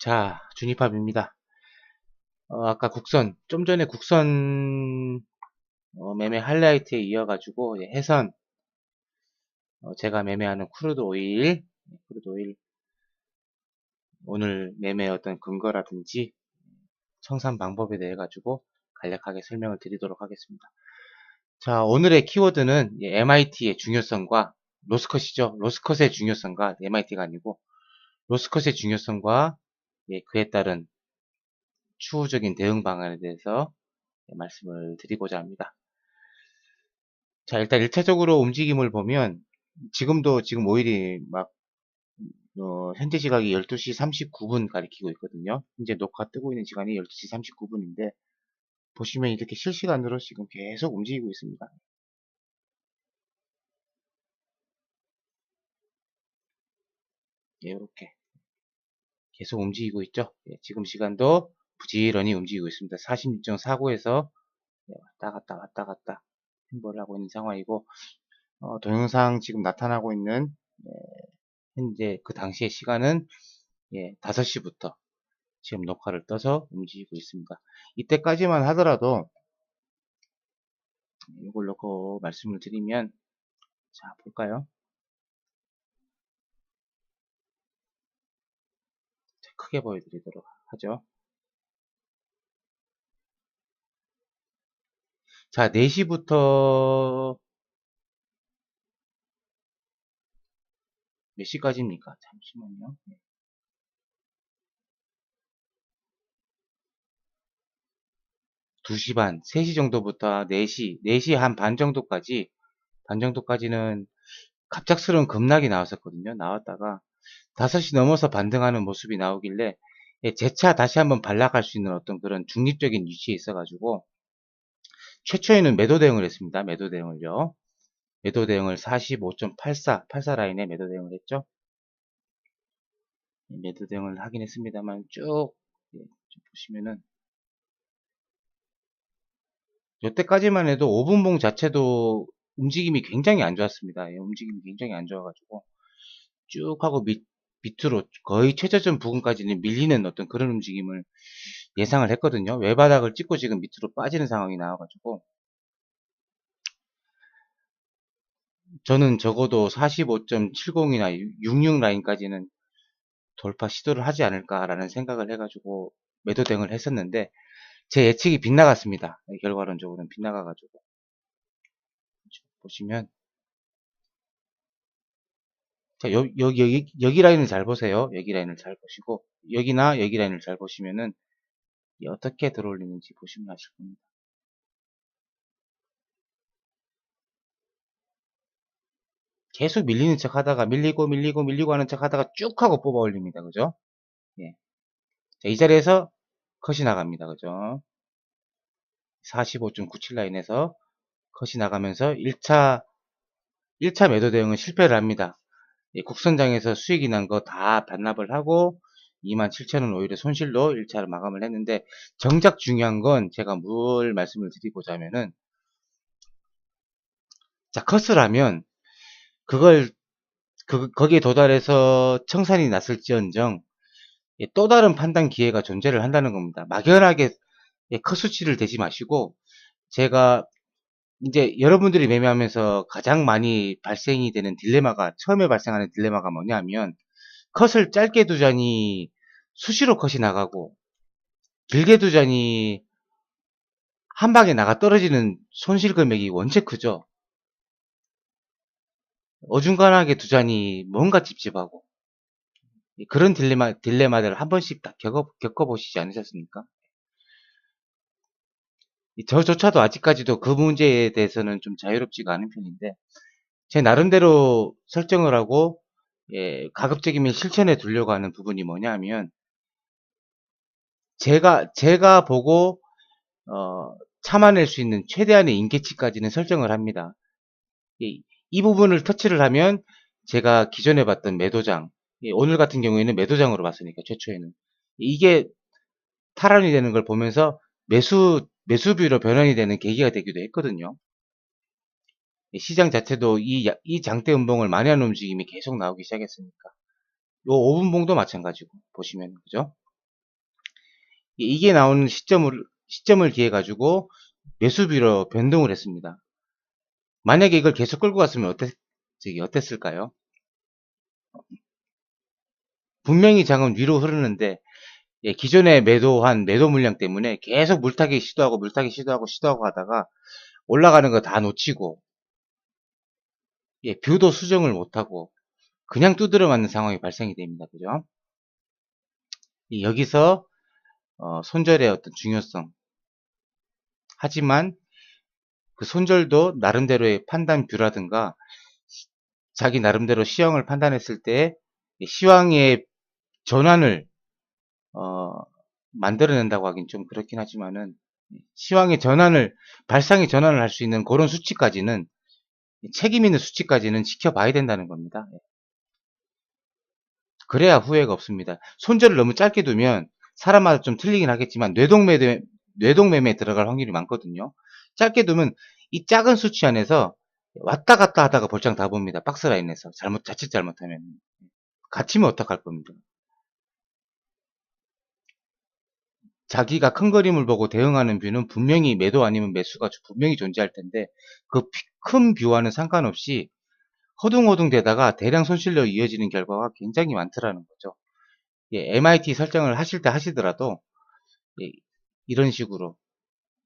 자, 주니팝입니다. 아까 좀 전에 국선 매매 하이라이트에 이어가지고 해선, 제가 매매하는 크루드 오일 오늘 매매 어떤 근거라든지 청산 방법에 대해 가지고 간략하게 설명을 드리도록 하겠습니다. 자, 오늘의 키워드는 MIT의 중요성과 로스컷이죠. 로스컷의 중요성과 MIT가 아니고 로스컷의 중요성과 그에 따른 추후적인 대응 방안에 대해서 말씀을 드리고자 합니다. 자, 일단 1차적으로 움직임을 보면 지금 오일이 막 현재 시각이 12시 39분 가리키고 있거든요. 현재 녹화 뜨고 있는 시간이 12시 39분인데 보시면 이렇게 실시간으로 지금 계속 움직이고 있습니다. 이렇게 계속 움직이고 있죠. 지금 시간도 부지런히 움직이고 있습니다. 46.49에서 왔다 갔다 횡보를 하고 있는 상황이고 동영상 지금 나타나고 있는 현재 그 당시의 시간은 5시부터 지금 녹화를 떠서 움직이고 있습니다. 이때까지만 하더라도 이걸 놓고 말씀을 드리면, 자, 볼까요? 크게 보여드리도록 하죠. 자, 4시부터 몇 시까지입니까? 잠시만요. 2시 반, 3시 정도부터 4시 한 반 정도까지는 갑작스러운 급락이 나왔었거든요. 나왔다가 5시 넘어서 반등하는 모습이 나오길래 재차 다시 한번 반락할 수 있는 어떤 그런 중립적인 위치에 있어가지고 최초에는 매도 대응을 했습니다. 매도 대응을요. 매도 대응을 45.84 라인에 매도 대응을 했죠. 매도 대응을 하긴 했습니다만 쭉 좀 보시면은 이때까지만 해도 5분봉 자체도 움직임이 굉장히 안 좋았습니다. 움직임이 굉장히 안 좋아가지고 쭉 하고 밑으로 거의 최저점 부근까지는 밀리는 어떤 그런 움직임을 예상을 했거든요. 외바닥을 찍고 지금 밑으로 빠지는 상황이 나와가지고 저는 적어도 45.70이나 66 라인까지는 돌파 시도를 하지 않을까라는 생각을 해가지고 매도 대응을 했었는데 제 예측이 빗나갔습니다. 결과론적으로는 빗나가가지고 보시면 자, 여기 라인을 잘 보세요. 여기 라인을 잘 보시고 여기나 여기 라인을 잘 보시면은 어떻게 들어올리는지 보시면 아실 겁니다. 계속 밀리는 척 하다가 밀리고 하는 척 하다가 쭉 하고 뽑아 올립니다. 그죠? 예. 자, 이 자리에서 컷이 나갑니다. 그죠? 45.97 라인에서 컷이 나가면서 1차 매도 대응은 실패를 합니다. 국선장에서 수익이 난 거 다 반납을 하고 27,000원 오히려 손실로 1차를 마감을 했는데 정작 중요한 건 제가 뭘 말씀을 드리고자 하면은 자, 컷을 하면 그걸 거기에 도달해서 청산이 났을지언정 또 다른 판단 기회가 존재를 한다는 겁니다. 막연하게 컷 수치를 대지 마시고 제가 이제 여러분들이 매매하면서 가장 많이 발생이 되는 딜레마가 처음에 발생하는 딜레마가 뭐냐면 컷을 짧게 두자니 수시로 컷이 나가고 길게 두자니 한 방에 나가 떨어지는 손실 금액이 원체 크죠. 어중간하게 두자니 뭔가 찝찝하고 그런 딜레마들을 한 번씩 다 겪어보시지 않으셨습니까? 저조차도 아직까지도 그 문제에 대해서는 좀 자유롭지가 않은 편인데 제 나름대로 설정을 하고 가급적이면 실천해 두려고 하는 부분이 뭐냐면 제가 보고 참아낼 수 있는 최대한의 인계치까지는 설정을 합니다. 이 부분을 터치를 하면 제가 기존에 봤던 매도장, 오늘 같은 경우에는 매도장으로 봤으니까 최초에는 이게 탈환이 되는 걸 보면서 매수비로 변환이 되는 계기가 되기도 했거든요. 시장 자체도 이 장대 음봉을 만회하는 움직임이 계속 나오기 시작했으니까 요 5분봉도 마찬가지고 보시면 그죠? 이게 나오는 시점을 기해 가지고 매수비로 변동을 했습니다. 만약에 이걸 계속 끌고 갔으면 어땠을까요? 분명히 장은 위로 흐르는데 기존에 매도한 매도 물량 때문에 계속 물타기 시도하고 하다가 올라가는 거 다 놓치고 뷰도 수정을 못하고 그냥 두드려 맞는 상황이 발생이 됩니다. 그죠? 여기서 손절의 어떤 중요성, 하지만 그 손절도 나름대로의 판단 뷰라든가 자기 나름대로 시황을 판단했을 때 시황의 전환을 어, 만들어낸다고 하긴 좀 그렇긴 하지만은 시황의 전환을 발상의 전환을 할 수 있는 그런 수치까지는 책임 있는 수치까지는 지켜봐야 된다는 겁니다. 그래야 후회가 없습니다. 손절을 너무 짧게 두면 사람마다 좀 틀리긴 하겠지만 뇌동매매에 들어갈 확률이 많거든요. 짧게 두면 이 작은 수치 안에서 왔다 갔다 하다가 볼장 다 봅니다. 박스라인에서 자칫 잘못하면 갇히면 어떡할 겁니다. 자기가 큰 그림을 보고 대응하는 뷰는 분명히 매도 아니면 매수가 분명히 존재할 텐데 그 큰 뷰와는 상관없이 허둥허둥 되다가 대량 손실로 이어지는 결과가 굉장히 많더라는 거죠. MIT 설정을 하실 때 하시더라도 예, 이런 식으로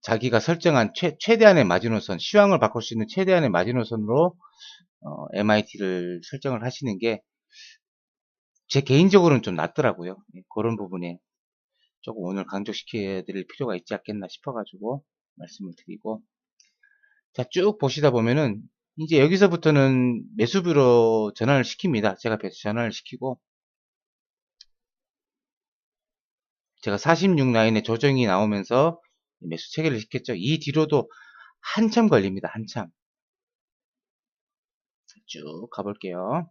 자기가 설정한 최대한의 마지노선, 시황을 바꿀 수 있는 최대한의 마지노선으로 MIT를 설정을 하시는 게 제 개인적으로는 좀 낫더라고요. 그런 부분에 조금 오늘 강조시켜 드릴 필요가 있지 않겠나 싶어가지고 말씀을 드리고, 자, 쭉 보시다 보면은 이제 여기서부터는 매수뷰로 전환을 시킵니다. 제가 전환을 시키고 제가 46 라인에 조정이 나오면서 매수 체결을 시켰죠. 이 뒤로도 한참 걸립니다. 한참. 쭉 가볼게요.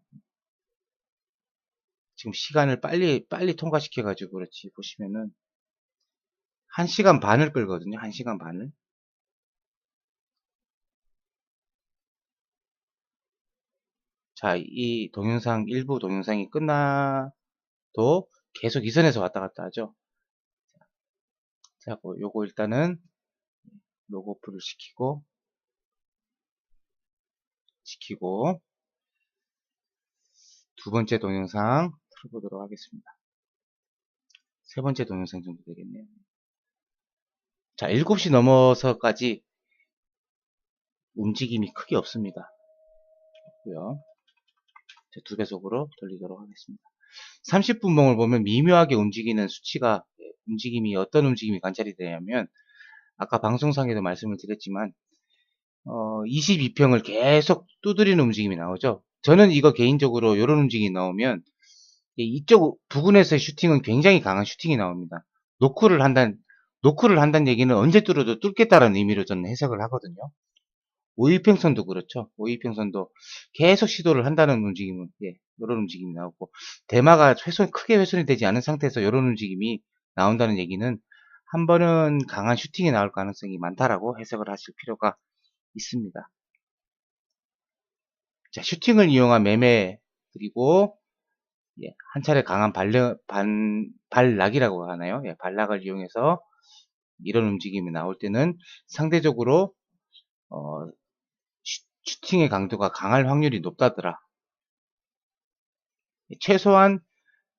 지금 시간을 빨리 통과시켜 가지고 그렇지, 보시면은 1시간 반을 끌거든요. 1시간 반을. 자, 이 동영상 일부 동영상이 끝나도 계속 이 선에서 왔다 갔다 하죠. 자, 요거 일단은 로그오프를 시키고 두 번째 동영상 틀어보도록 하겠습니다. 세 번째 동영상 정도 되겠네요. 자, 7시 넘어서까지 움직임이 크게 없습니다. 고요. 두 배속으로 돌리도록 하겠습니다. 30분봉을 보면 미묘하게 움직이는 수치가, 움직임이 어떤 움직임이 관찰이 되냐면 아까 방송상에도 말씀을 드렸지만 22평을 계속 두드리는 움직임이 나오죠. 저는 이거 개인적으로 이런 움직임이 나오면 이쪽 부근에서의 슈팅은 굉장히 강한 슈팅이 나옵니다. 노크를 한다는 얘기는 언제 뚫어도 뚫겠다라는 의미로 저는 해석을 하거든요. 오이평선도 그렇죠. 오이평선도 계속 시도를 한다는 움직임은, 이런 움직임이 나오고, 대마가 크게 훼손이 되지 않은 상태에서 이런 움직임이 나온다는 얘기는 한 번은 강한 슈팅이 나올 가능성이 많다라고 해석을 하실 필요가 있습니다. 자, 슈팅을 이용한 매매, 그리고 한 차례 강한 발락이라고 하나요? 발락을 이용해서 이런 움직임이 나올 때는 상대적으로 어, 슈팅의 강도가 강할 확률이 높다더라. 최소한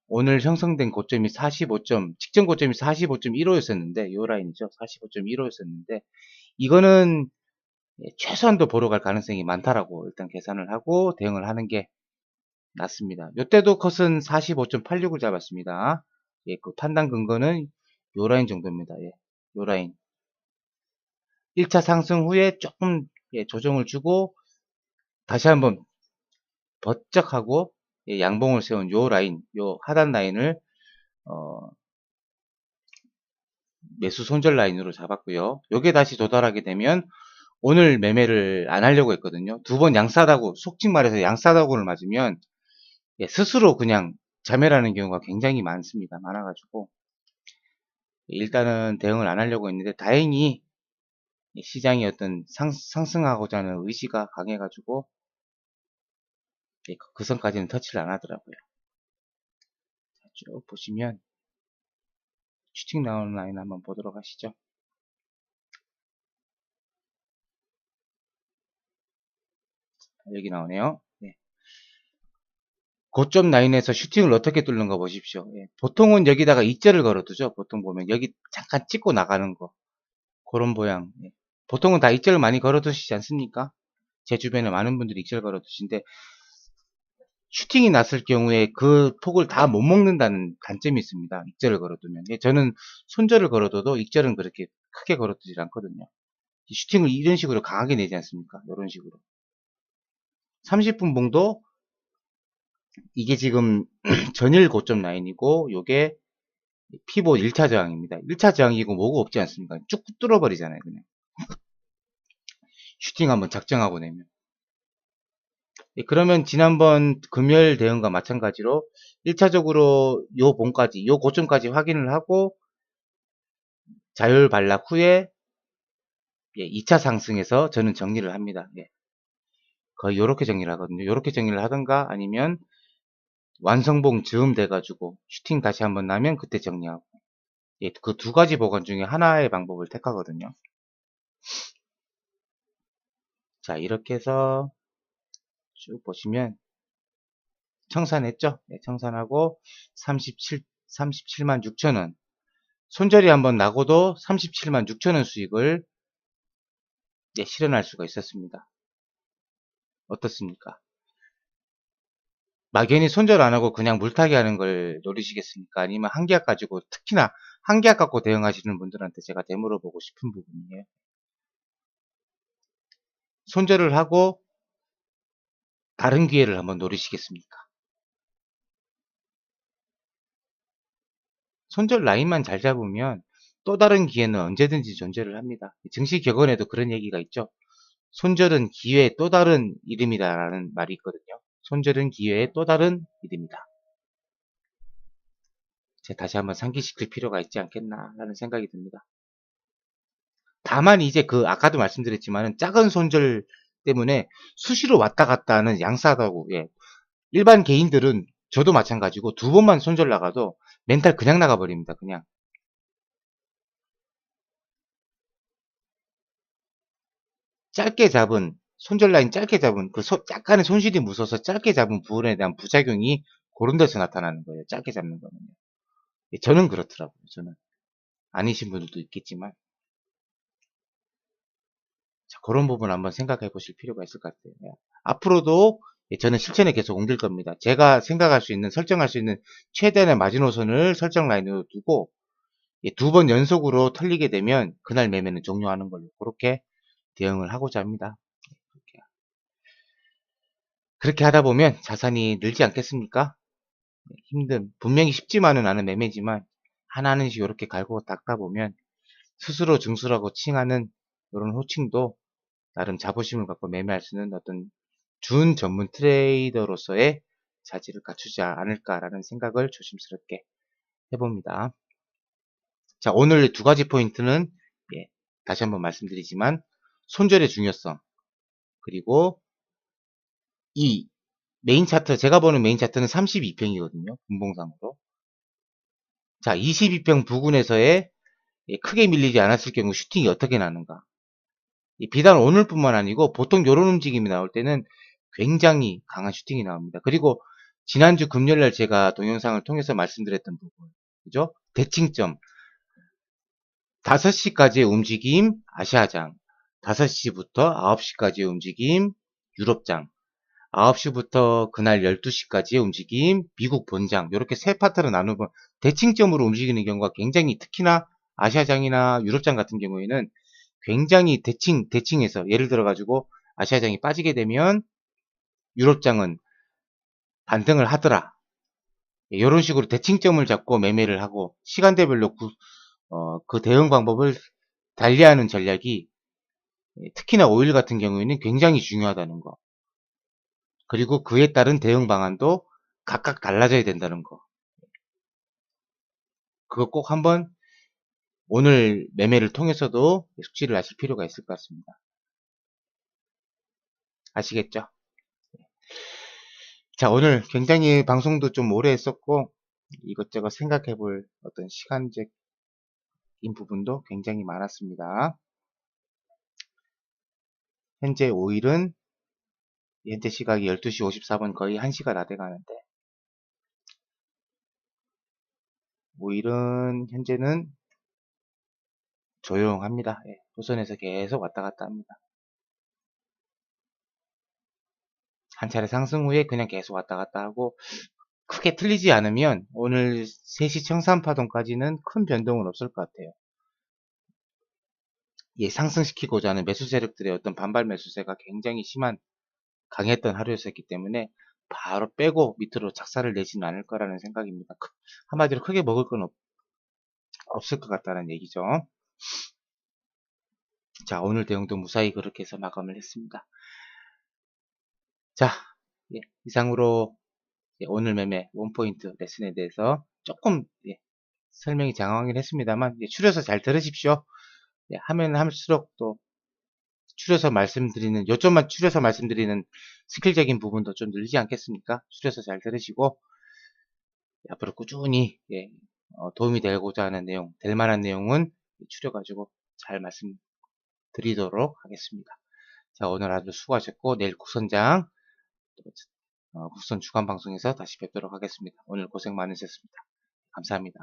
오늘 형성된 고점이 45점, 직전 고점이 45.15였었는데, 요 라인이죠. 45.15였었는데, 이거는 최소한도 보러 갈 가능성이 많다라고 일단 계산을 하고 대응을 하는 게 낫습니다. 요때도 컷은 45.86을 잡았습니다. 그 판단 근거는 요 라인 정도입니다. 요 라인. 1차 상승 후에 조금 조정을 주고 다시 한번 버쩍하고 양봉을 세운 요 라인, 요 하단 라인을 어, 매수 손절 라인으로 잡았고요. 요게 다시 도달하게 되면 오늘 매매를 안 하려고 했거든요. 두 번 양싸다구, 속칭 말해서 양싸다구를 맞으면 스스로 그냥 자멸하는 경우가 굉장히 많아가지고 일단은 대응을 안 하려고 했는데 다행히 시장이 어떤 상승하고자 하는 의지가 강해가지고 그 선까지는 터치를 안 하더라고요. 쭉 보시면 슈팅 나오는 라인 한번 보도록 하시죠. 여기 나오네요. 네. 고점 라인에서 슈팅을 어떻게 뚫는가 보십시오. 예. 보통은 여기다가 익절을 걸어두죠. 보통 보면 여기 잠깐 찍고 나가는 거 그런 모양. 예. 보통은 다 익절을 많이 걸어두시지 않습니까? 제 주변에 많은 분들이 익절 걸어두신데 슈팅이 났을 경우에 그 폭을 다 못 먹는다는 단점이 있습니다. 익절을 걸어두면. 예, 저는 손절을 걸어둬도 익절은 그렇게 크게 걸어두질 않거든요. 슈팅을 이런 식으로 강하게 내지 않습니까? 이런 식으로. 30분 봉도 이게 지금 전일 고점 라인이고 요게 피봇 1차 저항입니다. 1차 저항이고 뭐고 없지 않습니까? 쭉 뚫어버리잖아요. 그냥 슈팅 한번 작정하고 내면. 예, 그러면 지난번 금요일 대응과 마찬가지로 1차적으로 요 봉까지 요 고점까지 확인을 하고 자율 반락 후에 예, 2차 상승에서 저는 정리를 합니다. 예, 거의 요렇게 정리를 하거든요. 요렇게 정리를 하던가 아니면 완성봉 즈음 돼가지고 슈팅 다시 한번 나면 그때 정리하고 예, 그 두 가지 보관 중에 하나의 방법을 택하거든요. 자, 이렇게 해서 쭉 보시면 청산했죠? 네, 청산하고 37만 6천원 손절이 한번 나고도 37만 6천원 수익을 네, 실현할 수가 있었습니다. 어떻습니까? 막연히 손절 안하고 그냥 물타기 하는 걸 노리시겠습니까? 아니면 한계약 가지고 특히나 한계약 갖고 대응하시는 분들한테 제가 되물어보고 싶은 부분이에요. 손절을 하고 다른 기회를 한번 노리시겠습니까? 손절 라인만 잘 잡으면 또 다른 기회는 언제든지 존재를 합니다. 증시 격언에도 그런 얘기가 있죠. 손절은 기회의 또 다른 이름이다라는 말이 있거든요. 손절은 기회의 또 다른 이름이다. 제가 다시 한번 상기시킬 필요가 있지 않겠나라는 생각이 듭니다. 다만 이제 그 아까도 말씀드렸지만 작은 손절 때문에 수시로 왔다 갔다 하는 양싸다고 예. 일반 개인들은 저도 마찬가지고 두 번만 손절 나가도 멘탈 그냥 나가버립니다. 그냥 짧게 잡은 손절 라인 짧게 잡은 그 약간의 손실이 무서워서 짧게 잡은 부분에 대한 부작용이 그런 데서 나타나는 거예요. 짧게 잡는 거는요. 예, 저는 그렇더라고요. 저는 아니신 분들도 있겠지만 자, 그런 부분 한번 생각해 보실 필요가 있을 것 같아요. 예. 앞으로도 예, 저는 실천에 계속 옮길 겁니다. 제가 생각할 수 있는 설정할 수 있는 최대한의 마지노선을 설정 라인으로 두고 예, 두 번 연속으로 털리게 되면 그날 매매는 종료하는 걸로 그렇게 대응을 하고자 합니다. 그렇게 하다 보면 자산이 늘지 않겠습니까? 분명히 쉽지만은 않은 매매지만 하나하나씩 이렇게 갈고 닦다 보면 스스로 증수라고 칭하는 이런 호칭도 나름 자부심을 갖고 매매할 수 있는 어떤 준 전문 트레이더로서의 자질을 갖추지 않을까라는 생각을 조심스럽게 해봅니다. 자, 오늘 두 가지 포인트는 예, 다시 한번 말씀드리지만 손절의 중요성 그리고 이 메인 차트 제가 보는 메인 차트는 32평이거든요. 분봉상으로. 자, 22평 부근에서의 크게 밀리지 않았을 경우 슈팅이 어떻게 나는가. 비단 오늘뿐만 아니고 보통 이런 움직임이 나올 때는 굉장히 강한 슈팅이 나옵니다. 그리고 지난주 금요일날 제가 동영상을 통해서 말씀드렸던 부분, 그죠? 대칭점 5시까지의 움직임 아시아장, 5시부터 9시까지의 움직임 유럽장, 9시부터 그날 12시까지의 움직임 미국 본장 이렇게 세 파트로 나누면 대칭점으로 움직이는 경우가 굉장히 특히나 아시아장이나 유럽장 같은 경우에는 굉장히 대칭해서 예를 들어 가지고 아시아장이 빠지게 되면 유럽장은 반등을 하더라. 이런 식으로 대칭점을 잡고 매매를 하고 시간대별로 그 대응 방법을 달리하는 전략이 특히나 오일 같은 경우에는 굉장히 중요하다는 거. 그리고 그에 따른 대응 방안도 각각 달라져야 된다는 거. 그거 꼭 한번 오늘 매매를 통해서도 숙지를 하실 필요가 있을 것 같습니다. 아시겠죠? 자, 오늘 굉장히 방송도 좀 오래 했었고 이것저것 생각해 볼 어떤 시간적 부분도 굉장히 많았습니다. 현재 오일은 현재 시각이 12시 54분 거의 1시가 다 돼가는데 오일은 현재는 조용합니다. 예, 도선에서 계속 왔다 갔다 합니다. 한 차례 상승 후에 그냥 계속 왔다 갔다 하고 크게 틀리지 않으면 오늘 3시 청산파동까지는 큰 변동은 없을 것 같아요. 예, 상승시키고자 하는 매수 세력들의 어떤 반발 매수세가 굉장히 심한 강했던 하루였었기 때문에 바로 빼고 밑으로 작사를 내지는 않을 거라는 생각입니다. 한마디로 크게 먹을 건 없을 것 같다는 얘기죠. 자, 오늘 내용도 무사히 그렇게 해서 마감을 했습니다. 자, 예, 이상으로 오늘 매매 원포인트 레슨에 대해서 조금 설명이 장황하긴 했습니다만 추려서 잘 들으십시오. 하면 할수록 또 추려서 말씀드리는 요점만 추려서 말씀드리는 스킬적인 부분도 좀 늘지 않겠습니까? 추려서 잘 들으시고 앞으로 꾸준히 도움이 되고자 하는 내용, 될 만한 내용은 추려가지고 잘 말씀드리도록 하겠습니다. 자, 오늘 아주 수고하셨고 내일 국선장 국선 주간 방송에서 다시 뵙도록 하겠습니다. 오늘 고생 많으셨습니다. 감사합니다.